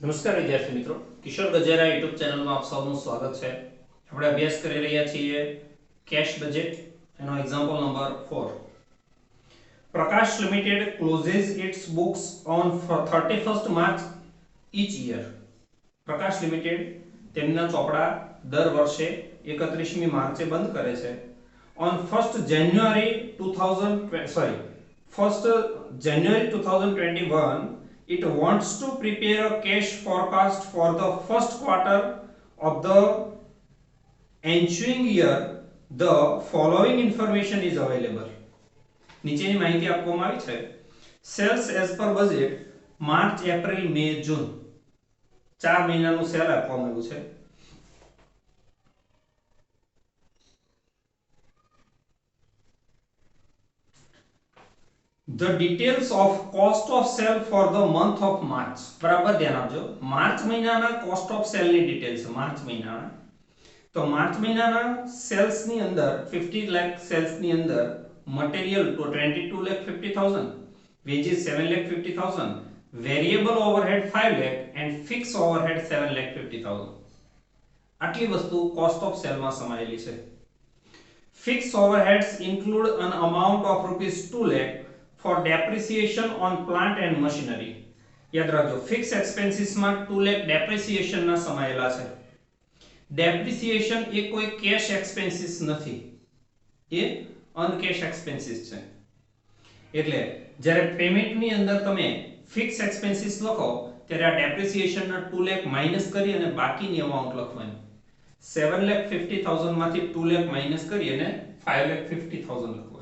નમસ્કાર વિદ્યાર્થી મિત્રો, કિશોર ગજેરા યુટ્યુબ ચેનલમાં આપ સૌનું સ્વાગત છે. આપણે અભ્યાસ કરી રહ્યા છીએ કેશ બજેટ, એનો example number 4. Prakash limited closes its books on 31st March each year. Prakash limited તેમના ચોપડા દર વર્ષે 31મી માર્ચે બંધ કરે છે. On 1st January 2021, it wants to prepare a cash forecast for the first quarter of the ensuing year. The following information is available. નીચેની માહિતી આપવામાં આવી છે. Sales as per budget March April May June 4 મહિનાનું cell આપવામાં આવ્યું છે. The details of cost of sale for the month of March. બરાબર ધ્યાન આપજો. માર્ચ મહિનાના કોસ્ટ ઓફ સેલ ની ડિટેલ્સ માર્ચ મહિનાના. તો માર્ચ મહિનાના સેલ્સ ની અંદર 50 લાખ સેલ્સ ની અંદર મટીરીયલ તો 22,50,000, wages 7,50,000, variable overhead 5 lakh and fixed overhead 7,50,000. આટલી વસ્તુ કોસ્ટ ઓફ સેલ માં સમાયેલી છે. Fixed overheads include an amount of rupees 2 lakh for depreciation on plant and machinery. યાદ રાખજો, ફિક્સ એક્સપેન્સીસ માં 2 લાખ ડેપ્રિસિએશન ના સમાયેલા છે. ડેપ્રિસિએશન એ કોઈ કેશ એક્સપેન્સીસ નથી, એ અનકેશ એક્સપેન્સીસ છે. એટલે જ્યારે પેમેન્ટ ની અંદર તમે ફિક્સ એક્સપેન્સીસ લખો ત્યારે આ ડેપ્રિસિએશન ના 2 લાખ માઈનસ કરી અને બાકીની અમાઉન્ટ લખવાની. 7,50,000 માંથી 2 લાખ માઈનસ કરી અને 5,50,000 લખવાના.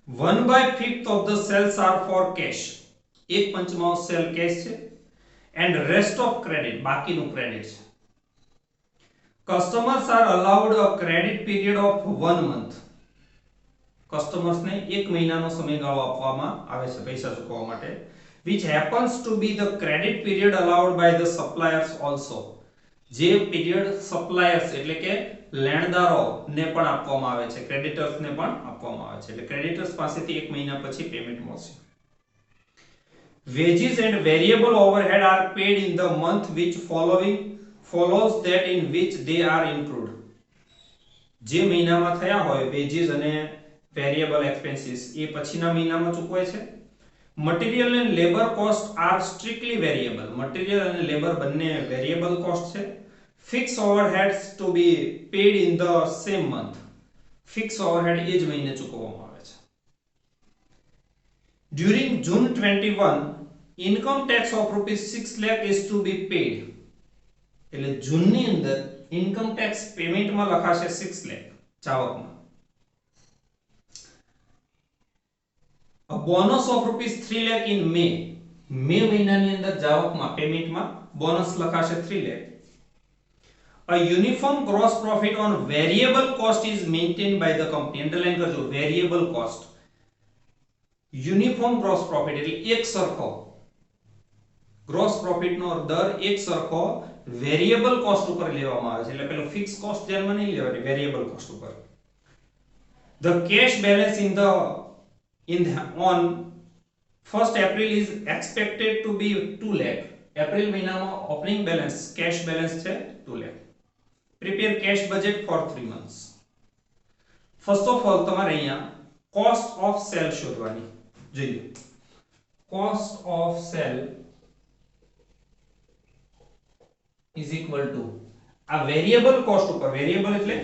1/5 of the sales are for cash. 1/5 sale cash છે and rest of credit, બાકીનું ક્રેડિટ છે. Customers are allowed a credit period of 1 month. Customers ને 1 મહિનાનો સમયગાળો આપવામાં આવે છે પૈસા ચૂકવવા માટે, which happens to be the credit period allowed by the suppliers also. જે પીરિયડ સપ્લાયર્સ એટલે કે લેણદારો ને પણ આપવામાં આવે છે, ક્રેડિટર્સ ને પણ આપવામાં આવે છે. એટલે ક્રેડિટર્સ પાસેથી 1 મહિના પછી પેમેન્ટ મળશે. Wages and variable overhead are paid in the month which follows that in which they are incurred. જે મહિનામાં થયા હોય વેજીસ અને વેરિયેબલ એક્સપેન્સીસ એ પછીના મહિનામાં ચૂકવાય છે. Material and labour cost are strictly variable. Material અને લેબર બંને વેરિયેબલ કોસ્ટ છે. Fix overheads to be paid in the same month. Fix overhead એ જ મહિને ચૂકવવામાં આવે છે. During June 21, income tax of rupees 6 lakh is to be paid. એટલે જૂનની અંદર ઇન્કમ ટેક્સ પેમેન્ટમાં લખાશે 6 lakh જાવકમાં. A bonus of rupees 3 lakh in May. મે મહિનાની અંદર જાવકમાં પેમેન્ટમાં બોનસ લખાશે 3 lakh. A uniform gross profit on variable cost is maintained by the company. Underline કરજો, variable cost. Uniform gross profit એટલે એક સરખો ગ્રોસ પ્રોફિટ નો દર એક સરખો વેરિયેબલ કોસ્ટ ઉપર લેવામાં આવે છે. એટલે પેલો ફિક્સ કોસ્ટ ધ્યાનમાં નહીં લેવાની, વેરિયેબલ કોસ્ટ ઉપર. The cash balance on 1st April is expected to be 2 lakh. April મહિનામાં ઓપનિંગ બેલેન્સ કેશ બેલેન્સ છે 2 lakh. Prepare cash budget for 3 months. First of all તમારે અહીંયા cost of sale શોધવાની. જોઈએ, cost of sale is equal to આ variable cost ઉપર, variable એટલે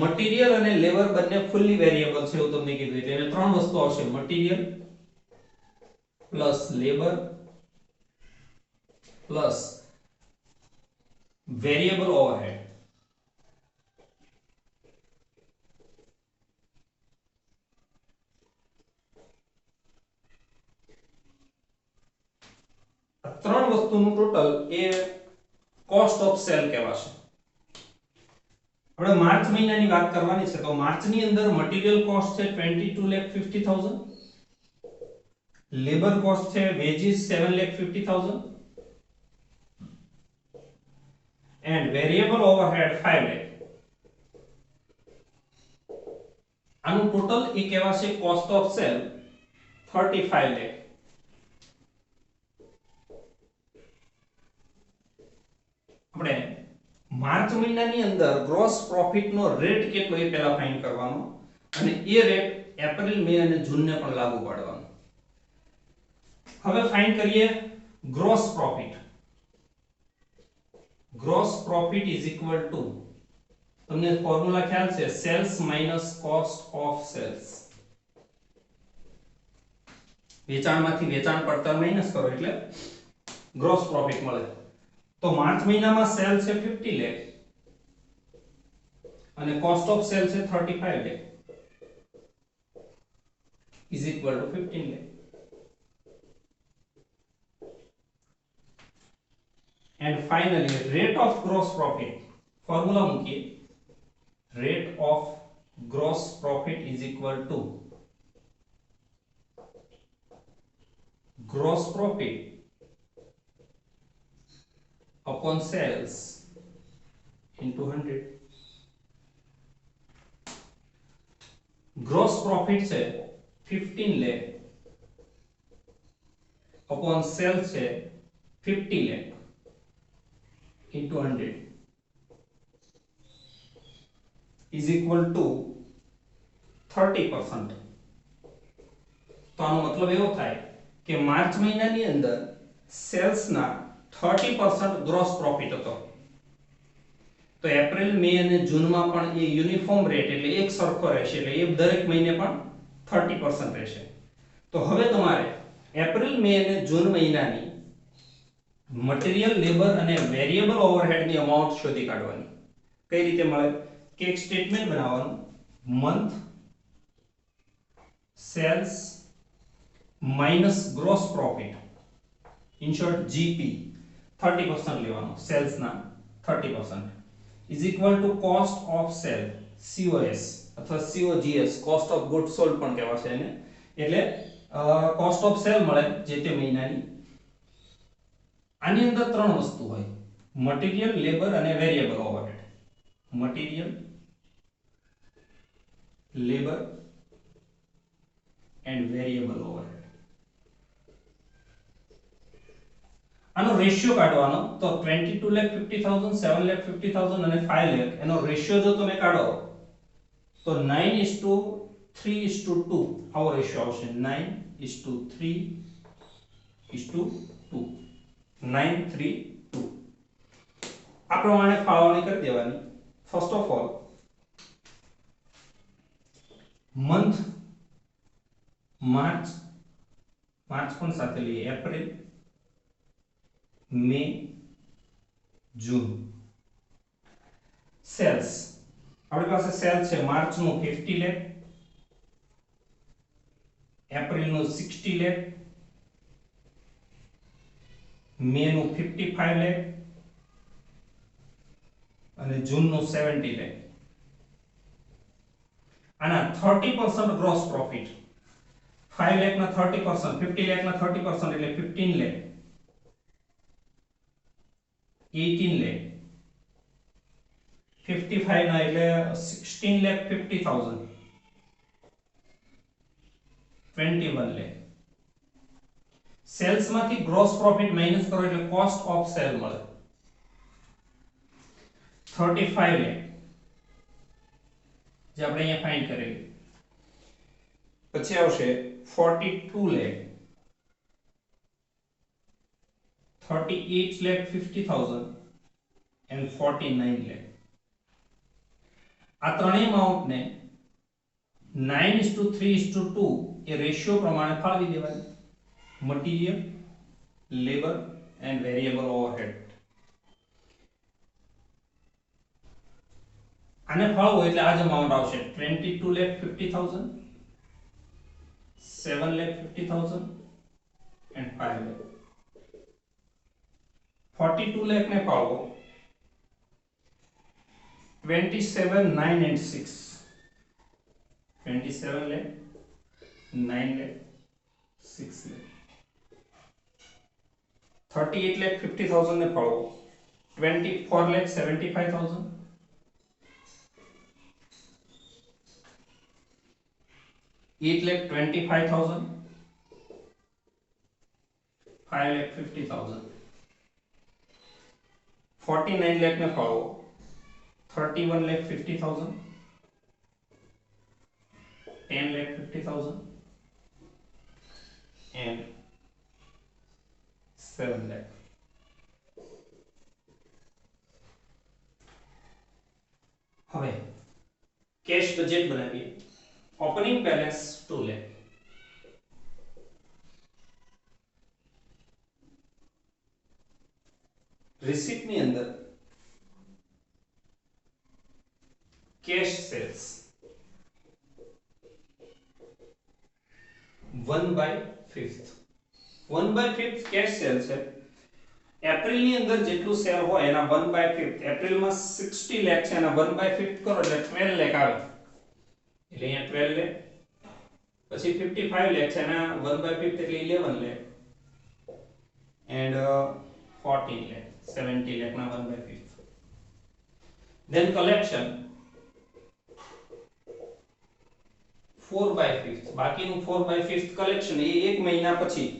material અને લેબર બંને ફુલ્લી વેરિયેબલ છે એવું તમને કીધું. એટલે એને ત્રણ વસ્તુ આવશે, material plus labour plus variable overhead. ત્રણ વસ્તુનું total A cost of cell કહેવાશે. આપણે માર્ચ મહિનાની વાત કરવાની છે તો માર્ચની અંદર મટીરીયલ કોસ્ટ છે 22,50,000, લેબર કોસ્ટ છે veggies 7,50,000 and variable overhead 5 lakh. આનું ટોટલ એ કહેવાશે કોસ્ટ ઓફ સેલ 35 lakh. આપણે માર્ચ મહિનાની અંદર ગ્રોસ પ્રોફિટ નો રેટ કેટલો એ પહેલા ફાઇન્ડ કરવાનો અને એ રેટ એપ્રિલ મે અને જૂન ને પણ લાગુ પાડવાનો. હવે ફાઇન્ડ કરીએ gross profit. Gross profit is equal to, તમને ફોર્મ્યુલા ખ્યાલ છે, sales minus cost of sales. વેચાણમાંથી વેચાણ પડતર માઈનસ કરો એટલે ગ્રોસ પ્રોફિટ મળે. તો માર્ચ મહિનામાં સેલ છે 50 લાખ અને કોસ્ટ ઓફ સેલ છે 35 lakh is equal two 15 lakh. And finally rate of gross profit, formula મૂકીએ, rate of gross profit is equal to gross profit upon sales into 100. gross profit છે 15 lakh upon sales છે 50 lakh into 100 is equal to 30%. તો આનો મતલબ એવો થાય કે March મહિનાની અંદર સેલ્સ ના 30% ગ્રોસ પ્રોફિટ હતો. તો એપ્રિલ મે અને જૂન માં પણ એ યુનિફોર્મ રેટ એટલે એક સરખો રહેશે, એટલે એ દરેક મહિને પણ 30% રહેશે. તો હવે તમારે એપ્રિલ મે અને જૂન મહિનાની મટીરીયલ, લેબર અને વેરિયેબલ ઓવરહેડ ની અમાઉન્ટ શોધી કાઢવાની. કઈ રીતે મળે કે એક સ્ટેટમેન્ટ બનાવવાનું, month sales minus gross profit in short GP 30% લેવાનો, સેલ્સ ના 30% is equal to cost of sale COS અથવા COGS, cost of good sold પણ કહેવાશે એને. એટલે કોસ્ટ ઓફ સેલ મળે જે તે મહિનાની. આની અંદર ત્રણ વસ્તુ હોય, મટીરીયલ, લેબર અને variable overhead. Material, labour and variable overhead. આનો રેશિયો કાઢવાનો, તો 22,50,000, 7,50,000 અને 5 લાખ એનો રેશિયો જો તમે કાઢો તો 9:3:2 આવો રેશિયો આવશે. 9:3:2 9:3:2 આ પ્રમાણે ફાળવણી કરી દેવાની. First of all month March, March પણ સાથે લઈએ, એપ્રિલ મે જૂન. સેલ્સ આપણી પાસે સેલ છે માર્ચ નું 50 લાખ, એપ્રિલ નું 60 લાખ, મે નું 55 લાખ અને જૂન નું 70 લાખ. આના 30% ગ્રોસ પ્રોફિટ, 5 લાખ ના 30%, 50 લાખ ના 30% એટલે 15 લાખ, 18 લાખ, 55 ના એટલે 16,50,000, 21 લાખ. સેલ્સ માંથી ગ્રોસ પ્રોફિટ માઈનસ કરો એટલે કોસ્ટ ઓફ સેલ મળે 35 લાખ, જે આપણે અહીંયા ફાઇન્ડ કરેલી. પછી આવશે 42 લાખ, 38,50,000 and 49 lakh. આ ત્રણેય અમાઉન્ટ ને 9:3:2 એ રેશિયો પ્રમાણે ફાળવી દેવાની. Material, labour and variable overhead. આને ફાળવો એટલે આ જ અમાઉન્ટ આવશે 22,50,000, 7,50,000 and 5 lakh. 42 lakh ને ફાળવો 27,9 and 6, 27 lakh, 9 lakh, 6 lakh. 38,50,000 ને ફાળવો 24,75,000, 8,25,000, 5,50,000. 49 lakh ને ફાળવો 31,50,000, 10,50,000 and 7 lakh. હવે કેશ બજેટ બનાવીએ. Opening balance 2 lakh. રિસીપ્ટ ની અંદર કેશ સેલ્સ 1/5. 1/5 કેશ સેલ છે. એપ્રિલ ની અંદર જેટલું સેલ હોય એના 1/5, એપ્રિલ માં 60 લાખ છે, એના 1/5 કરો એટલે 12 લાખ આવે. એટલે અહીંયા 12 લાખ. પછી 55 લાખ છે, એના 1/5 એટલે 11 લાખ. એન્ડ 14 lakh, 70 lakh ના 1/5. Then collection 4/5, બાકીનું 4/5 collection એ એક મહિના પછી,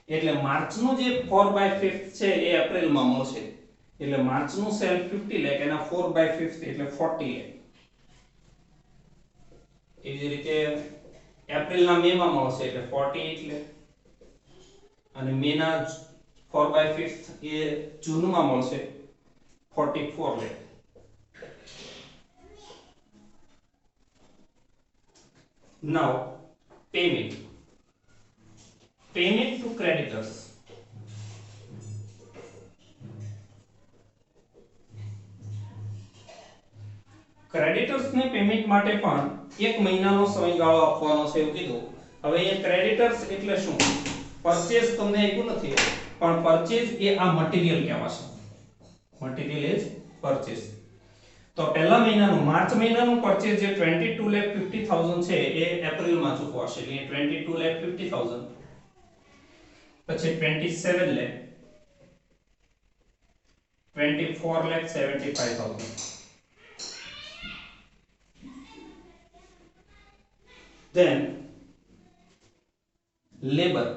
એટલે માર્ચનું જે 4/5 છે એ એપ્રિલમાં મળશે. એટલે માર્ચનું સેલ 50 લાખ, એના 4/5 એટલે 40 લાખ. એવી જ રીતે એપ્રિલના મેમાં મળશે એટલે 48 લાખ, અને મેના 4/5 એ જૂનમાં મળશે 44 lakh. Now payment to creditors. Creditors ને પેમેન્ટ માટે પણ એક મહિનાનો સમયગાળો આપવાનો છે એવું કીધું. હવે અહીંયા ક્રેડિટર્સ એટલે શું? પરચેઝ તમને આપ્યું નથી, પણ પરચેઝ એ આ મટીરીયલ કહેવાશે. Material is purchase. તો પહેલા મહિનાનું માર્ચ મહિનાનું પરચેઝ જે 22,50,000 છે એ એપ્રિલમાં ચૂકવાશે. એટલે 22,50,000, પછી 27 લાખ, 24,75,000. Then labor,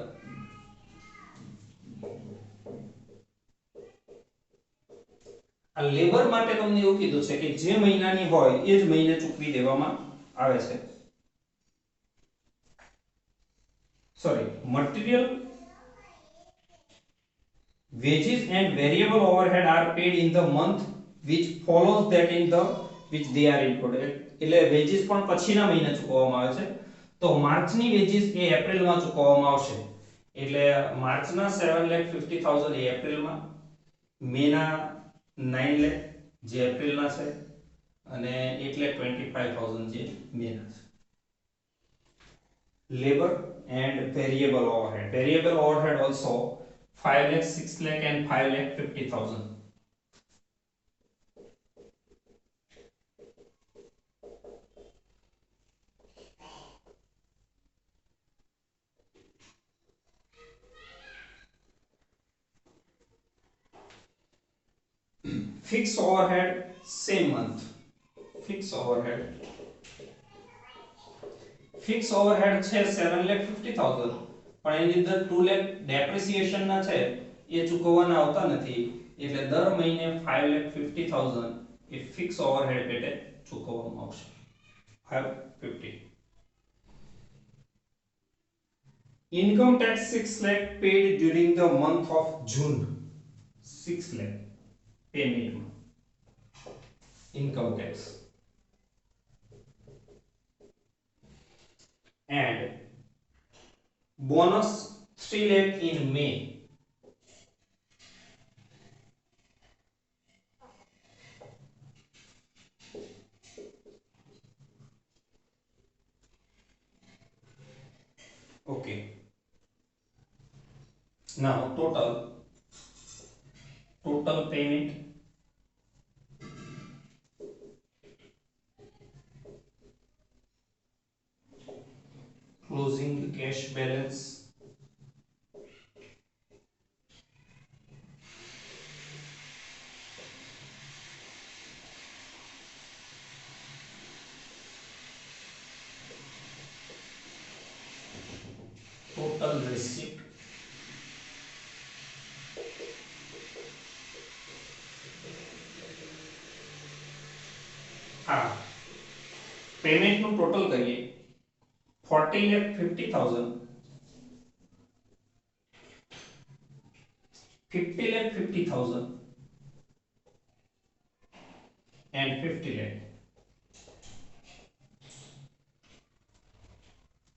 આ લેબર માટે તમને એવું કીધું છે કે જે મહિનાની હોય એ જ મહિને ચૂકવી દેવામાં આવે છે. Sorry, material, wages and variable overhead are paid in the month which follows that in the which they are included. એટલે વેજીસ પણ પછીના મહિને ચૂકવવામાં આવે છે. તો માર્ચની વેજીસ એ એપ્રિલમાં ચૂકવવામાં આવશે. એટલે માર્ચના 7,50,000 એ એપ્રિલમાં, મેના 9 લાખ જે એપ્રિલના છે, અને 8,25,000 જે મેના છે. Labour and variable overhead. Variable overhead also 5 lakh, 6 lakh and 5,50,000. Fixed overhead same month. Fixed overhead છે 7,50,000, પણ એની અંદર 2 લાખ ડેપ્રિસિએશન ના છે એ ચૂકવવાના આવતા નથી. એટલે દર મહિને 5,50,000 એ ફિક્સ ઓવરહેડ પેટે ચૂકવવામાં આવશે. 550. Income tax 6 lakh paid during the month of June. 6 lakh payment income tax. And bonus 3 lakh in May. Okay. Now total payment closing cash balance total receipt પેમેન્ટનું ટોટલ કરીએ 40,50,000 50,50,000 and 50 lakh.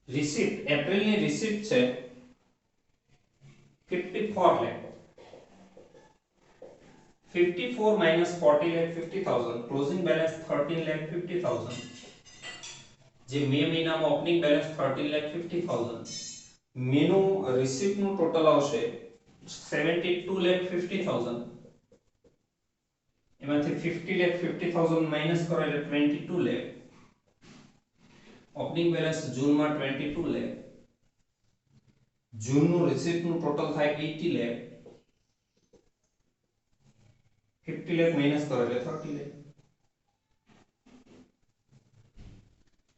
રિસીપ્ટ એપ્રિલની receipt છે 54 lakh. 54 minus 40,50,000 closing balance 13,50,000. જે મે મહિનામાં opening balance 13,50,000. Menu રિસીપ્ટનું total આવશે 72,50,000. એમાંથી 50,50,000 minus કરો એટલે 22 lakh. ઓપનિંગ બેલેન્સ જૂનમાં 22 lakh. જૂનનું રિસીપ્ટનું ટોટલ થાય 80 lakh. 50 lakh માઈનસ કરો એટલે 30 lakh.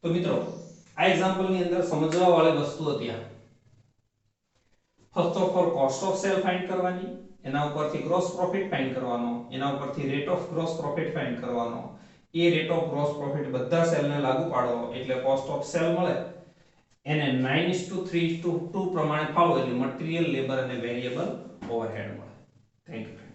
તો મિત્રો આ એક્ઝામ્પલની અંદર સમજવા વાળી વસ્તુ હતી આ. First of all cost of cell find કરવાની, એના ઉપરથી ગ્રોસ પ્રોફિટ ફાઇન્ડ કરવાનો, એના ઉપરથી rate of gross profit find કરવાનો, એ રેટ ઓફ ગ્રોસ પ્રોફિટ બધા સેલને લાગુ પાડો એટલે કોસ્ટ ઓફ સેલ મળે. એને 9:3:2 પ્રમાણે ફાળવો એટલે મટીરીયલ, લેબર અને વેરિયેબલ ઓવરહેડ મળે. Thank you.